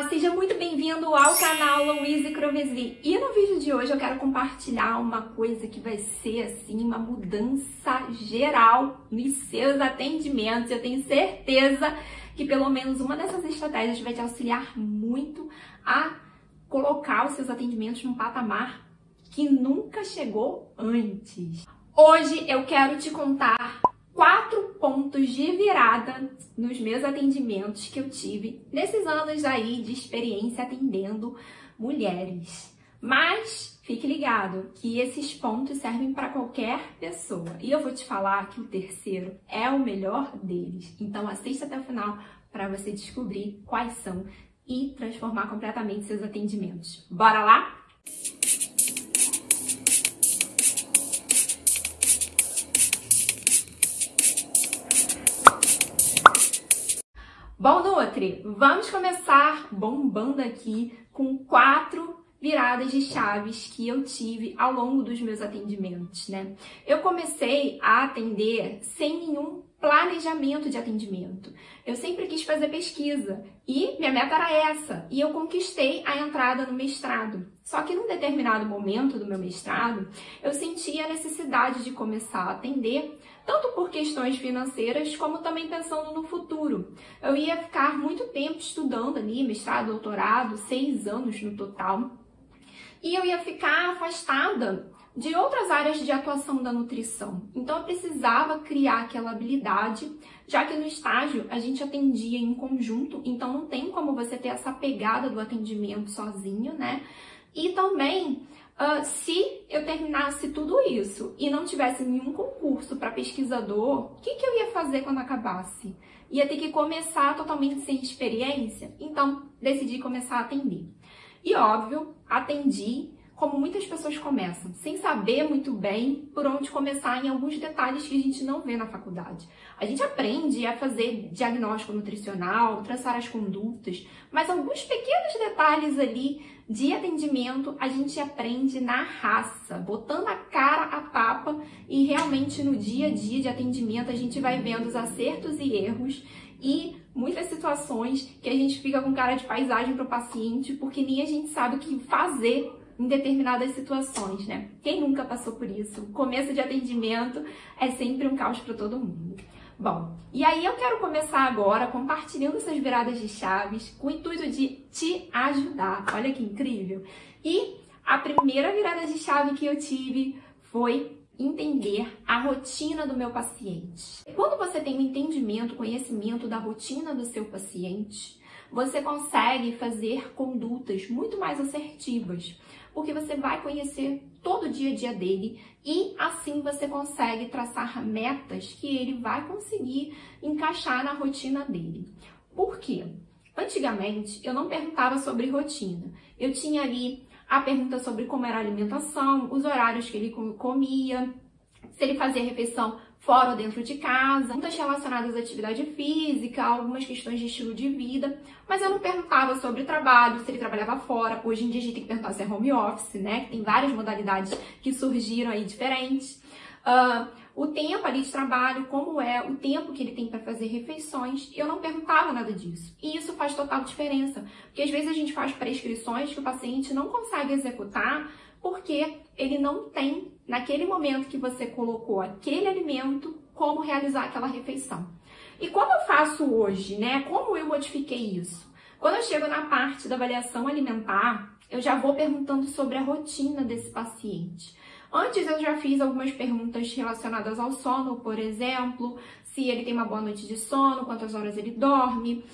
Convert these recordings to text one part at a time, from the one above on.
Olá, seja muito bem-vindo ao canal Louise Crovesi. E no vídeo de hoje eu quero compartilhar uma coisa que vai ser assim uma mudança geral nos seus atendimentos. Eu tenho certeza que pelo menos uma dessas estratégias vai te auxiliar muito a colocar os seus atendimentos num patamar que nunca chegou antes. Hoje eu quero te contar 4 pontos de virada nos meus atendimentos que eu tive nesses anos aí de experiência atendendo mulheres. Mas fique ligado que esses pontos servem para qualquer pessoa. E eu vou te falar que o terceiro é o melhor deles. Então assista até o final para você descobrir quais são e transformar completamente seus atendimentos. Bora lá? Bom, Nutri, vamos começar bombando aqui com 4 viradas de chaves que eu tive ao longo dos meus atendimentos, né? Eu comecei a atender sem nenhum planejamento de atendimento. Eu sempre quis fazer pesquisa e minha meta era essa, e eu conquistei a entrada no mestrado. Só que num determinado momento do meu mestrado, eu senti a necessidade de começar a atender, tanto por questões financeiras, como também pensando no futuro. Eu ia ficar muito tempo estudando ali, mestrado, doutorado, 6 anos no total, e eu ia ficar afastada de outras áreas de atuação da nutrição. Então eu precisava criar aquela habilidade, já que no estágio a gente atendia em conjunto, então não tem como você ter essa pegada do atendimento sozinho, né? E também, se eu terminasse tudo isso e não tivesse nenhum concurso para pesquisador, o que eu ia fazer quando acabasse? Ia ter que começar totalmente sem experiência? Então, decidi começar a atender. E óbvio, atendi como muitas pessoas começam, sem saber muito bem por onde começar em alguns detalhes que a gente não vê na faculdade. A gente aprende a fazer diagnóstico nutricional, traçar as condutas, mas alguns pequenos detalhes ali de atendimento a gente aprende na raça, botando a cara a tapa, e realmente no dia a dia de atendimento a gente vai vendo os acertos e erros e muitas situações que a gente fica com cara de paisagem para o paciente, porque nem a gente sabe o que fazer em determinadas situações, né? Quem nunca passou por isso? O começo de atendimento é sempre um caos para todo mundo. Bom, e aí eu quero começar agora compartilhando essas viradas de chaves com o intuito de te ajudar. Olha que incrível! E a primeira virada de chave que eu tive foi entender a rotina do meu paciente. Quando você tem um entendimento, conhecimento da rotina do seu paciente, você consegue fazer condutas muito mais assertivas, porque você vai conhecer todo o dia a dia dele e assim você consegue traçar metas que ele vai conseguir encaixar na rotina dele. Por quê? Antigamente, eu não perguntava sobre rotina. Eu tinha ali a pergunta sobre como era a alimentação, os horários que ele comia, se ele fazia refeição fora ou dentro de casa, perguntas relacionadas à atividade física, algumas questões de estilo de vida, mas eu não perguntava sobre trabalho, se ele trabalhava fora. Hoje em dia a gente tem que perguntar se é home office, né? Tem várias modalidades que surgiram aí diferentes. O tempo ali de trabalho, como é o tempo que ele tem para fazer refeições, eu não perguntava nada disso. E isso faz total diferença, porque às vezes a gente faz prescrições que o paciente não consegue executar porque ele não tem, naquele momento que você colocou aquele alimento, como realizar aquela refeição. E como eu faço hoje, né? Como eu modifiquei isso? Quando eu chego na parte da avaliação alimentar, eu já vou perguntando sobre a rotina desse paciente. Antes eu já fiz algumas perguntas relacionadas ao sono, por exemplo, se ele tem uma boa noite de sono, quantas horas ele dorme,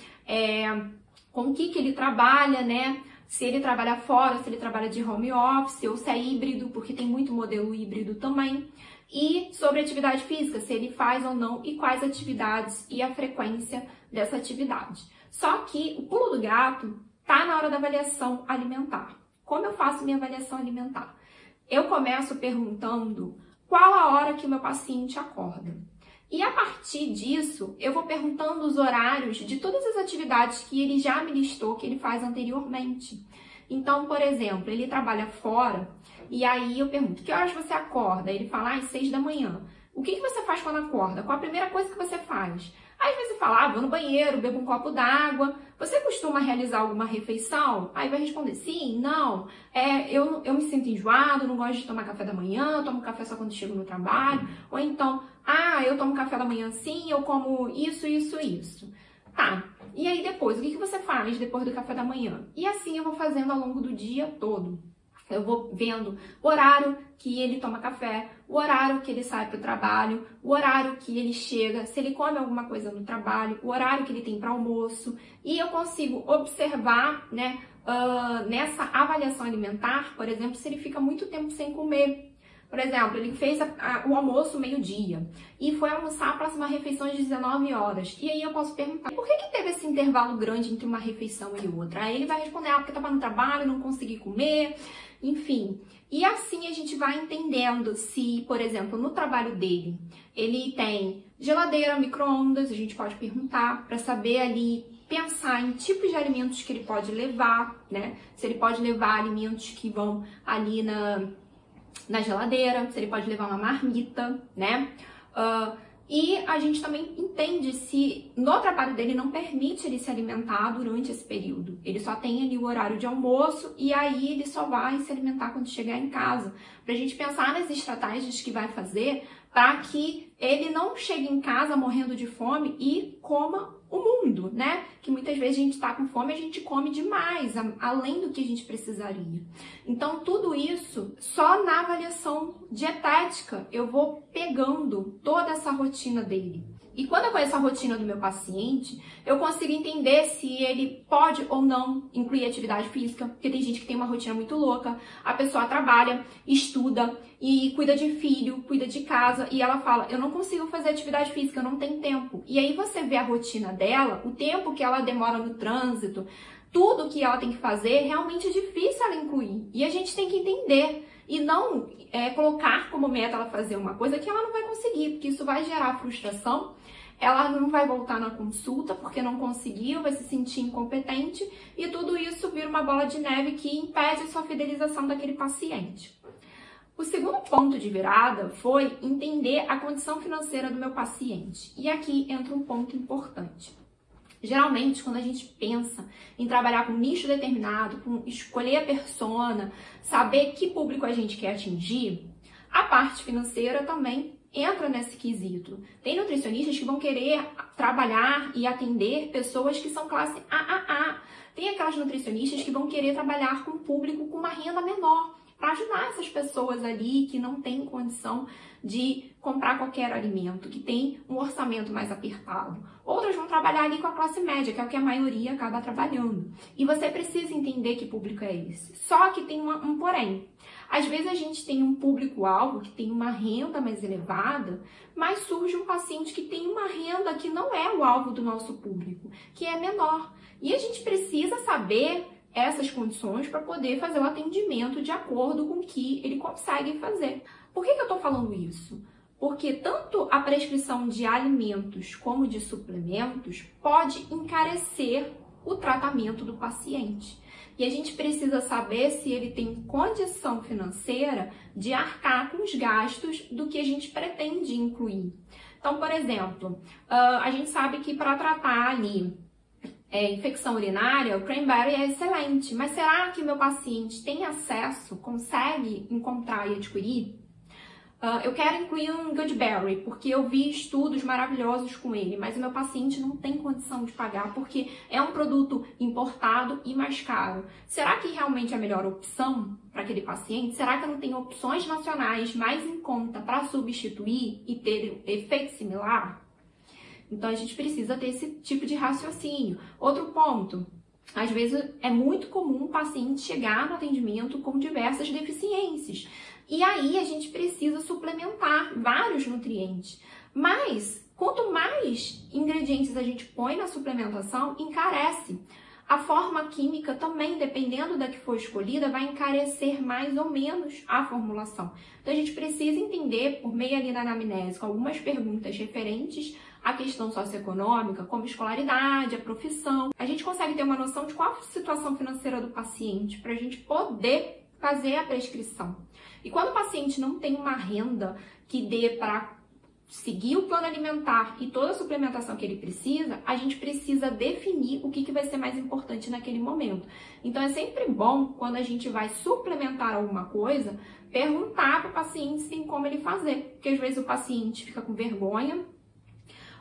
com o que ele trabalha, né? Se ele trabalha fora, se ele trabalha de home office, ou se é híbrido, porque tem muito modelo híbrido também. E sobre atividade física, se ele faz ou não, e quais atividades e a frequência dessa atividade. Só que o pulo do gato tá na hora da avaliação alimentar. Como eu faço minha avaliação alimentar? Eu começo perguntando qual a hora que o meu paciente acorda. E a partir disso, eu vou perguntando os horários de todas as atividades que ele já me listou, que ele faz anteriormente. Então, por exemplo, ele trabalha fora, e aí eu pergunto, que horas você acorda? Ele fala, às 6 da manhã. O que você faz quando acorda? Qual a primeira coisa que você faz? Às vezes você fala, vou no banheiro, bebo um copo d'água. Você costuma realizar alguma refeição? Aí vai responder, sim, não. Eu me sinto enjoado, não gosto de tomar café da manhã, eu tomo café só quando chego no trabalho. Ou então, eu tomo café da manhã sim, eu como isso. Tá, e aí depois, o que você faz depois do café da manhã? E assim eu vou fazendo ao longo do dia todo. Eu vou vendo o horário que ele toma café, o horário que ele sai para o trabalho, o horário que ele chega, se ele come alguma coisa no trabalho, o horário que ele tem para almoço. E eu consigo observar, né, nessa avaliação alimentar, por exemplo, se ele fica muito tempo sem comer. Por exemplo, ele fez o almoço meio-dia e foi almoçar a próxima refeição às 19 horas. E aí eu posso perguntar, por que teve esse intervalo grande entre uma refeição e outra? Aí ele vai responder, porque estava no trabalho, não consegui comer, enfim. E assim a gente vai entendendo se, por exemplo, no trabalho dele, ele tem geladeira, micro-ondas, a gente pode perguntar para saber ali, pensar em tipos de alimentos que ele pode levar, né? Se ele pode levar alimentos que vão ali na geladeira, se ele pode levar uma marmita, né? E a gente também entende se no trabalho dele não permite ele se alimentar durante esse período. Ele só tem ali o horário de almoço e aí ele só vai se alimentar quando chegar em casa. Pra gente pensar nas estratégias que vai fazer para que ele não chegue em casa morrendo de fome e coma o mundo, né? Que muitas vezes a gente tá com fome, a gente come demais, além do que a gente precisaria. Então, tudo isso, só na avaliação dietética, eu vou pegando toda essa rotina dele. E quando eu conheço a rotina do meu paciente, eu consigo entender se ele pode ou não incluir atividade física, porque tem gente que tem uma rotina muito louca, a pessoa trabalha, estuda e cuida de filho, cuida de casa, e ela fala, eu não consigo fazer atividade física, eu não tenho tempo. E aí você vê a rotina dela, o tempo que ela demora no trânsito, tudo que ela tem que fazer, realmente é difícil ela incluir. E a gente tem que entender e não colocar como meta ela fazer uma coisa que ela não vai conseguir, porque isso vai gerar frustração. Ela não vai voltar na consulta porque não conseguiu, vai se sentir incompetente e tudo isso vira uma bola de neve que impede a sua fidelização daquele paciente. O segundo ponto de virada foi entender a condição financeira do meu paciente. E aqui entra um ponto importante. Geralmente, quando a gente pensa em trabalhar com um nicho determinado, com escolher a persona, saber que público a gente quer atingir, a parte financeira também entra nesse quesito. Tem nutricionistas que vão querer trabalhar e atender pessoas que são classe AAA. Tem aquelas nutricionistas que vão querer trabalhar com um público com uma renda menor, para ajudar essas pessoas ali que não têm condição de comprar qualquer alimento, que tem um orçamento mais apertado. Outras vão trabalhar ali com a classe média, que é o que a maioria acaba trabalhando. E você precisa entender que público é esse. Só que tem um porém. Às vezes a gente tem um público-alvo que tem uma renda mais elevada, mas surge um paciente que tem uma renda que não é o alvo do nosso público, que é menor. E a gente precisa saber essas condições para poder fazer o atendimento de acordo com o que ele consegue fazer. Por que eu estou falando isso? Porque tanto a prescrição de alimentos como de suplementos pode encarecer o tratamento do paciente. E a gente precisa saber se ele tem condição financeira de arcar com os gastos do que a gente pretende incluir. Então, por exemplo, a gente sabe que para tratar ali infecção urinária, o cranberry é excelente, mas será que o meu paciente tem acesso, consegue encontrar e adquirir? Eu quero incluir um Goodberry, porque eu vi estudos maravilhosos com ele, mas o meu paciente não tem condição de pagar, porque é um produto importado e mais caro. Será que realmente é a melhor opção para aquele paciente? Será que eu não tenho opções nacionais mais em conta para substituir e ter efeito similar? Então, a gente precisa ter esse tipo de raciocínio. Outro ponto, às vezes é muito comum o paciente chegar no atendimento com diversas deficiências. E aí, a gente precisa suplementar vários nutrientes. Mas, quanto mais ingredientes a gente põe na suplementação, encarece. A forma química também, dependendo da que for escolhida, vai encarecer mais ou menos a formulação. Então, a gente precisa entender, por meio ali da anamnese, com algumas perguntas referentes à questão socioeconômica, como escolaridade, a profissão. A gente consegue ter uma noção de qual a situação financeira do paciente para a gente poder fazer a prescrição. E quando o paciente não tem uma renda que dê para seguir o plano alimentar e toda a suplementação que ele precisa, a gente precisa definir o que vai ser mais importante naquele momento. Então, é sempre bom, quando a gente vai suplementar alguma coisa, perguntar para o paciente se tem como ele fazer. Porque às vezes o paciente fica com vergonha,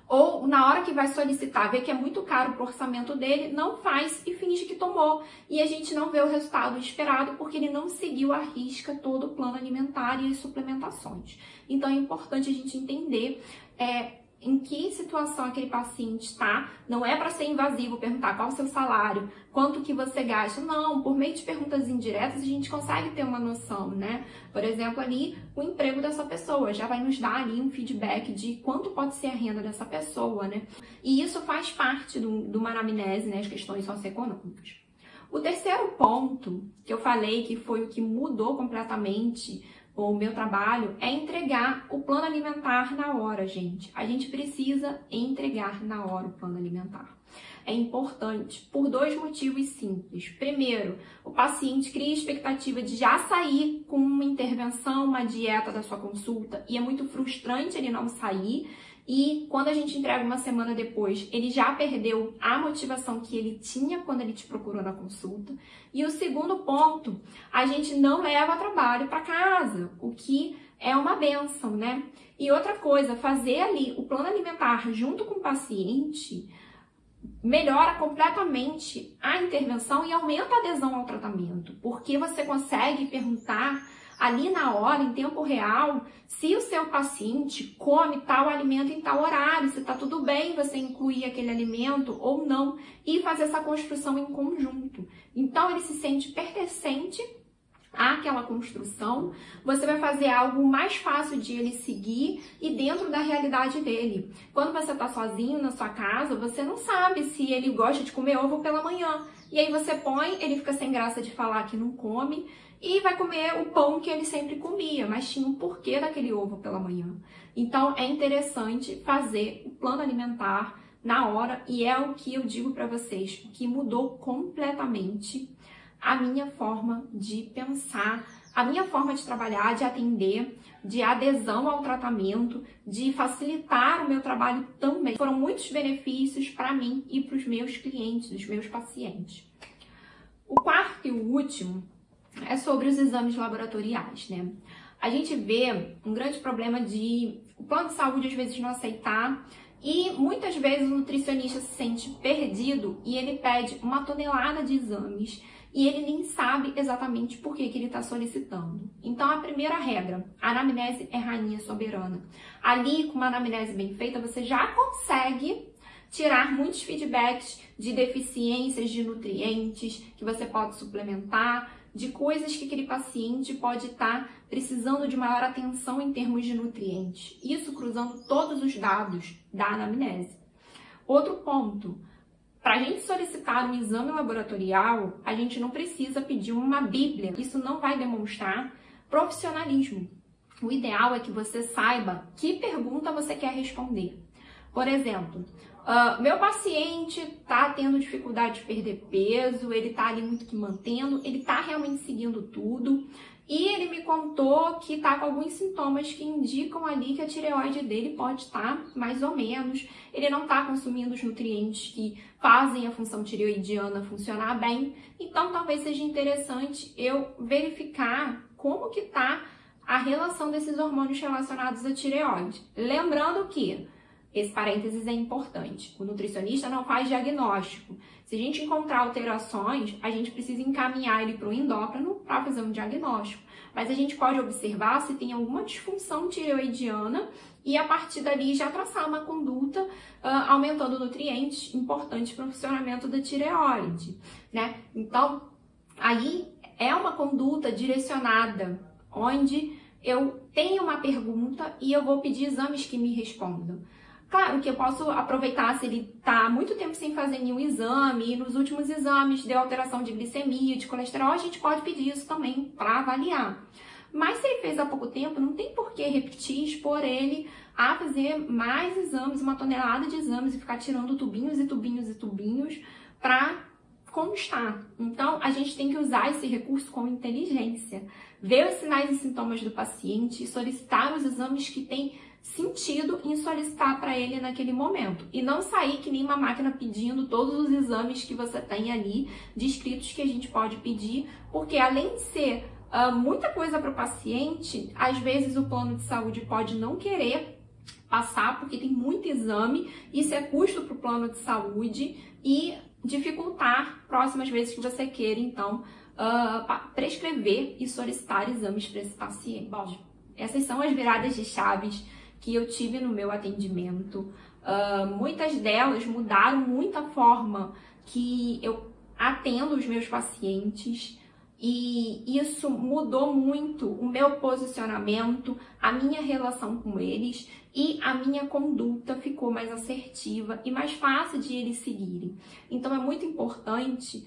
ou na hora que vai solicitar, vê que é muito caro pro orçamento dele, não faz e finge que tomou. E a gente não vê o resultado esperado porque ele não seguiu à risca todo o plano alimentar e as suplementações. Então é importante a gente entender em que situação aquele paciente está. Não é para ser invasivo perguntar qual o seu salário, quanto que você gasta. Não, por meio de perguntas indiretas a gente consegue ter uma noção, né? Por exemplo, ali o emprego dessa pessoa já vai nos dar ali um feedback de quanto pode ser a renda dessa pessoa, né? E isso faz parte de uma anamnese, né? As questões socioeconômicas. O terceiro ponto que eu falei que foi o que mudou completamente o meu trabalho é entregar o plano alimentar na hora, gente. A gente precisa entregar na hora o plano alimentar. É importante por dois motivos simples. Primeiro, o paciente cria expectativa de já sair com uma intervenção, uma dieta da sua consulta, e é muito frustrante ele não sair. E quando a gente entrega uma semana depois, ele já perdeu a motivação que ele tinha quando ele te procurou na consulta. E o segundo ponto, a gente não leva trabalho para casa, o que é uma bênção, né? E outra coisa, fazer ali o plano alimentar junto com o paciente melhora completamente a intervenção e aumenta a adesão ao tratamento, porque você consegue perguntar ali na hora, em tempo real, se o seu paciente come tal alimento em tal horário, se está tudo bem você incluir aquele alimento ou não, e fazer essa construção em conjunto. Então, ele se sente pertencente àquela construção, você vai fazer algo mais fácil de ele seguir e dentro da realidade dele. Quando você está sozinho na sua casa, você não sabe se ele gosta de comer ovo pela manhã. E aí você põe, ele fica sem graça de falar que não come, e vai comer o pão que ele sempre comia, mas tinha um porquê daquele ovo pela manhã. Então, é interessante fazer o plano alimentar na hora, e é o que eu digo para vocês, o que mudou completamente a minha forma de pensar, a minha forma de trabalhar, de atender, de adesão ao tratamento, de facilitar o meu trabalho também. Foram muitos benefícios para mim e para os meus clientes, os meus pacientes. O quarto e o último é sobre os exames laboratoriais, né? A gente vê um grande problema de o plano de saúde às vezes não aceitar e muitas vezes o nutricionista se sente perdido e ele pede 1 tonelada de exames e ele nem sabe exatamente por que ele está solicitando. Então, a primeira regra, a anamnese é rainha soberana. Ali, com uma anamnese bem feita, você já consegue tirar muitos feedbacks de deficiências de nutrientes que você pode suplementar, de coisas que aquele paciente pode estar precisando de maior atenção em termos de nutrientes. Isso cruzando todos os dados da anamnese. Outro ponto, para a gente solicitar um exame laboratorial, a gente não precisa pedir uma bíblia. Isso não vai demonstrar profissionalismo. O ideal é que você saiba que pergunta você quer responder. Por exemplo, meu paciente está tendo dificuldade de perder peso, ele está ali muito que mantendo, ele está realmente seguindo tudo e ele me contou que está com alguns sintomas que indicam ali que a tireoide dele pode estar mais ou menos, ele não está consumindo os nutrientes que fazem a função tireoidiana funcionar bem, então talvez seja interessante eu verificar como que está a relação desses hormônios relacionados à tireoide. Lembrando que esse parênteses é importante. O nutricionista não faz diagnóstico. Se a gente encontrar alterações, a gente precisa encaminhar ele para o endócrino para fazer um diagnóstico. Mas a gente pode observar se tem alguma disfunção tireoidiana e a partir dali já traçar uma conduta aumentando nutrientes importantes para o funcionamento da tireoide, né? Então, aí é uma conduta direcionada, onde eu tenho uma pergunta e eu vou pedir exames que me respondam. Claro que eu posso aproveitar se ele está muito tempo sem fazer nenhum exame e nos últimos exames deu alteração de glicemia, de colesterol, a gente pode pedir isso também para avaliar. Mas se ele fez há pouco tempo, não tem por que repetir, expor ele a fazer mais exames, 1 tonelada de exames e ficar tirando tubinhos e tubinhos e tubinhos para constar. Então, a gente tem que usar esse recurso com inteligência, ver os sinais e sintomas do paciente e solicitar os exames que têm sentido em solicitar para ele naquele momento. E não sair que nem uma máquina pedindo todos os exames que você tem ali, descritos que a gente pode pedir, porque além de ser muita coisa para o paciente, às vezes o plano de saúde pode não querer passar, porque tem muito exame, isso é custo para o plano de saúde e dificultar próximas vezes que você queira, então, prescrever e solicitar exames para esse paciente. Bom, essas são as viradas de chaves que eu tive no meu atendimento. Muitas delas mudaram muito a forma que eu atendo os meus pacientes e isso mudou muito o meu posicionamento, a minha relação com eles e a minha conduta ficou mais assertiva e mais fácil de eles seguirem. Então é muito importante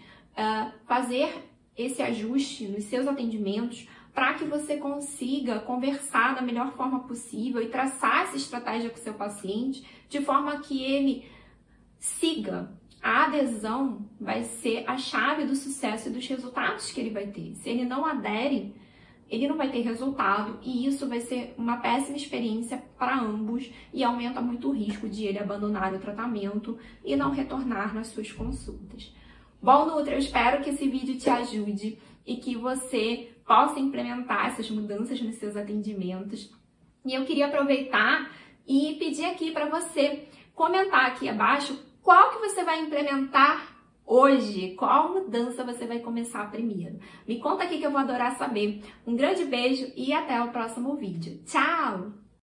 fazer esse ajuste nos seus atendimentos para que você consiga conversar da melhor forma possível e traçar essa estratégia com o seu paciente de forma que ele siga. A adesão vai ser a chave do sucesso e dos resultados que ele vai ter. Se ele não adere, ele não vai ter resultado e isso vai ser uma péssima experiência para ambos e aumenta muito o risco de ele abandonar o tratamento e não retornar nas suas consultas. Bom, Nutri, eu espero que esse vídeo te ajude e que você possa implementar essas mudanças nos seus atendimentos. E eu queria aproveitar e pedir aqui para você comentar aqui abaixo qual que você vai implementar hoje, qual mudança você vai começar primeiro. Me conta aqui que eu vou adorar saber. Um grande beijo e até o próximo vídeo. Tchau!